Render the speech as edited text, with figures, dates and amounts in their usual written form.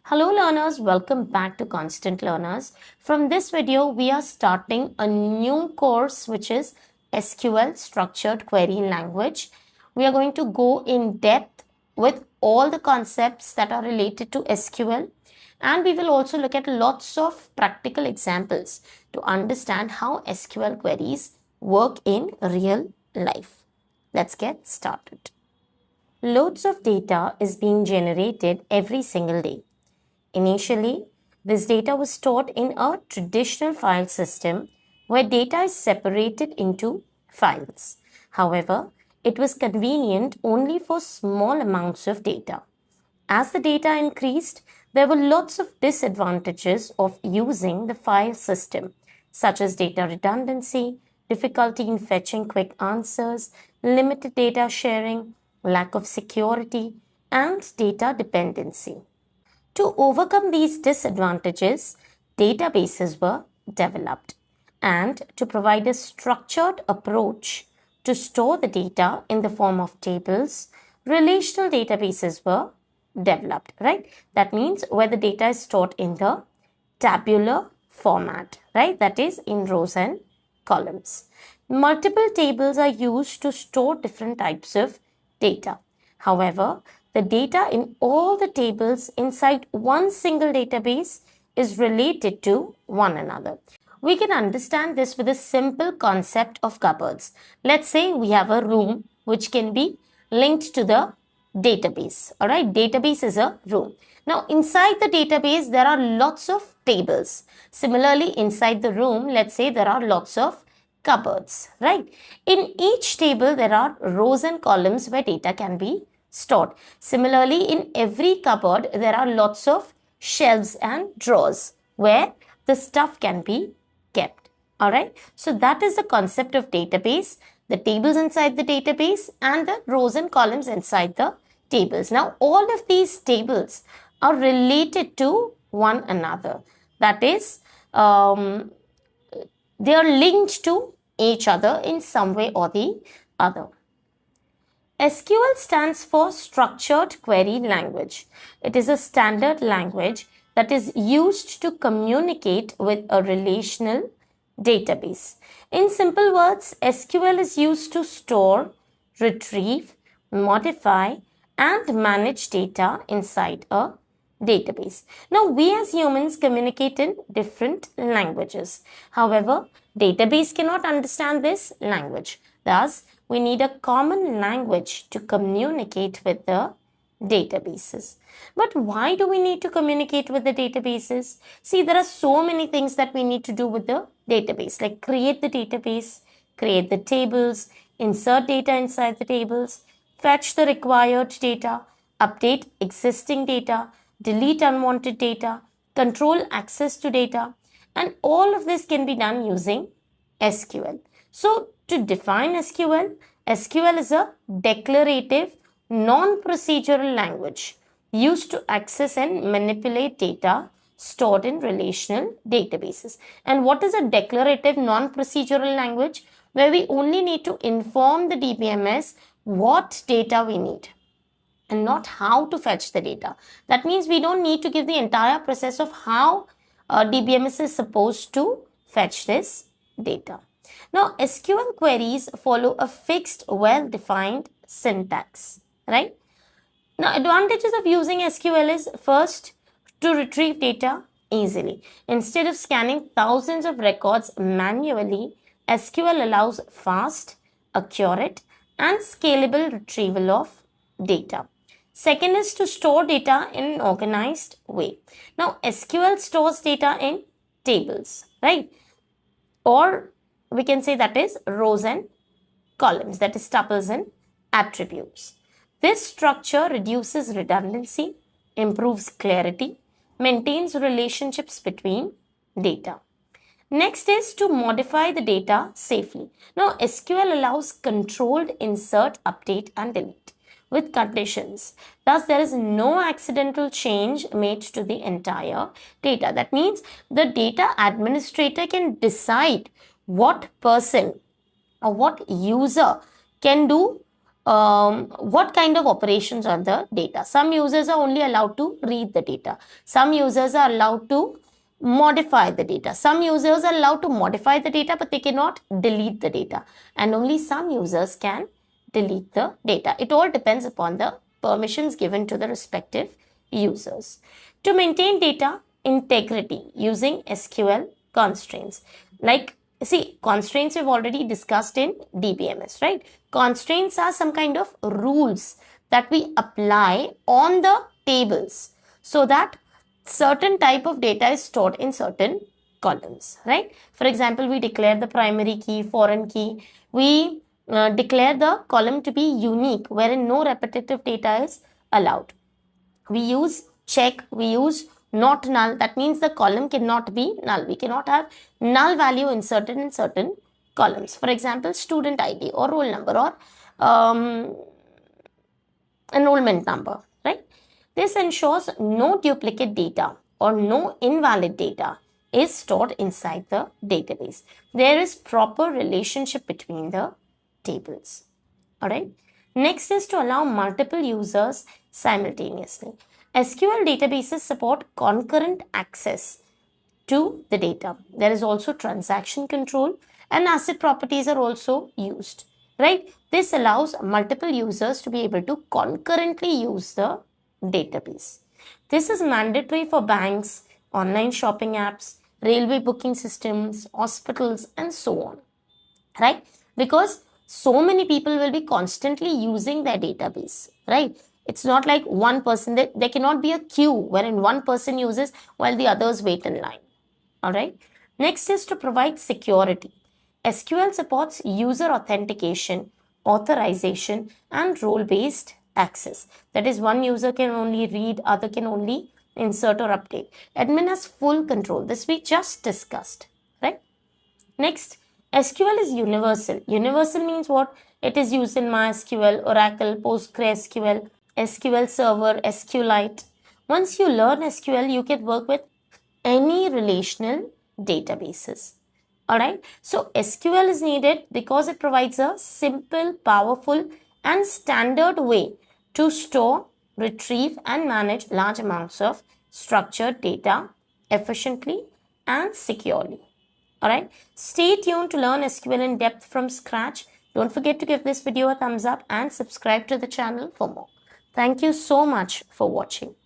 Hello learners, welcome back to Constant Learners. From this video, we are starting a new course which is SQL Structured Query Language. We are going to go in depth with all the concepts that are related to SQL, and we will also look at lots of practical examples to understand how SQL queries work in real life. Let's get started. Loads of data is being generated every single day. Initially, this data was stored in a traditional file system where data is separated into files. However, it was convenient only for small amounts of data. As the data increased, there were lots of disadvantages of using the file system, such as data redundancy, difficulty in fetching quick answers, limited data sharing, lack of security, and data dependency. To overcome these disadvantages, databases were developed, and to provide a structured approach to store the data in the form of tables, relational databases were developed, right? That means where the data is stored in the tabular format, right? That is in rows and columns. Multiple tables are used to store different types of data. However, the data in all the tables inside one single database is related to one another. We can understand this with a simple concept of cupboards. Let's say we have a room which can be linked to the database. Alright, database is a room. Now inside the database there are lots of tables. Similarly, inside the room, let's say there are lots of cupboards, right? In each table there are rows and columns where data can be stored. Similarly, in every cupboard there are lots of shelves and drawers where the stuff can be kept. Alright, so that is the concept of database, the tables inside the database and the rows and columns inside the tables. Now all of these tables are related to one another. That is, they are linked to each other in some way or the other. SQL stands for Structured Query Language. It is a standard language that is used to communicate with a relational database. In simple words, SQL is used to store, retrieve, modify, and manage data inside a database. Now, we as humans communicate in different languages. However, database cannot understand this language. Thus, we need a common language to communicate with the databases. But why do we need to communicate with the databases? See, there are so many things that we need to do with the database, like create the database, create the tables, insert data inside the tables, fetch the required data, update existing data, delete unwanted data, control access to data, and all of this can be done using SQL. So, to define SQL, SQL is a declarative, non-procedural language used to access and manipulate data stored in relational databases. And what is a declarative, non-procedural language? Where we only need to inform the DBMS what data we need and not how to fetch the data. That means we don't need to give the entire process of how DBMS is supposed to fetch this data. Now, SQL queries follow a fixed, well-defined syntax, right? Now, advantages of using SQL is first, to retrieve data easily. Instead of scanning thousands of records manually, SQL allows fast, accurate, and scalable retrieval of data. Second is to store data in an organized way. Now, SQL stores data in tables, right? Or we can say that is rows and columns, that is tuples and attributes. This structure reduces redundancy, improves clarity, maintains relationships between data. Next is to modify the data safely. Now, SQL allows controlled insert, update, and delete with conditions. Thus, there is no accidental change made to the entire data. That means the data administrator can decide what person or what user can do what kind of operations on the data. Some users are only allowed to read the data. Some users are allowed to modify the data. Some users are allowed to modify the data, but they cannot delete the data. And only some users can delete the data. It all depends upon the permissions given to the respective users. To maintain data integrity using SQL constraints. Like, see, constraints we've already discussed in DBMS, right? Constraints are some kind of rules that we apply on the tables so that certain type of data is stored in certain columns, right? For example, we declare the primary key, foreign key. We declare the column to be unique, wherein no repetitive data is allowed. We use check, we use not null. That means the column cannot be null. We cannot have null value inserted in certain columns. For example, student ID or roll number or enrollment number, right? This ensures no duplicate data or no invalid data is stored inside the database. There is proper relationship between the tables. All right. Next is to allow multiple users simultaneously. SQL databases support concurrent access to the data. There is also transaction control and asset properties are also used, right? This allows multiple users to be able to concurrently use the database. This is mandatory for banks, online shopping apps, railway booking systems, hospitals, and so on, right? Because so many people will be constantly using their database, right? It's not like one person, there cannot be a queue wherein one person uses while the others wait in line. All right. Next is to provide security. SQL supports user authentication, authorization, and role-based access. That is, one user can only read, other can only insert or update. Admin has full control. This we just discussed, right? Next, SQL is universal. Universal means what? It is used in MySQL, Oracle, PostgreSQL, SQL Server, SQLite. Once you learn SQL, you can work with any relational databases. Alright, so SQL is needed because it provides a simple, powerful, and standard way to store, retrieve, and manage large amounts of structured data efficiently and securely. Alright, stay tuned to learn SQL in depth from scratch. Don't forget to give this video a thumbs up and subscribe to the channel for more. Thank you so much for watching.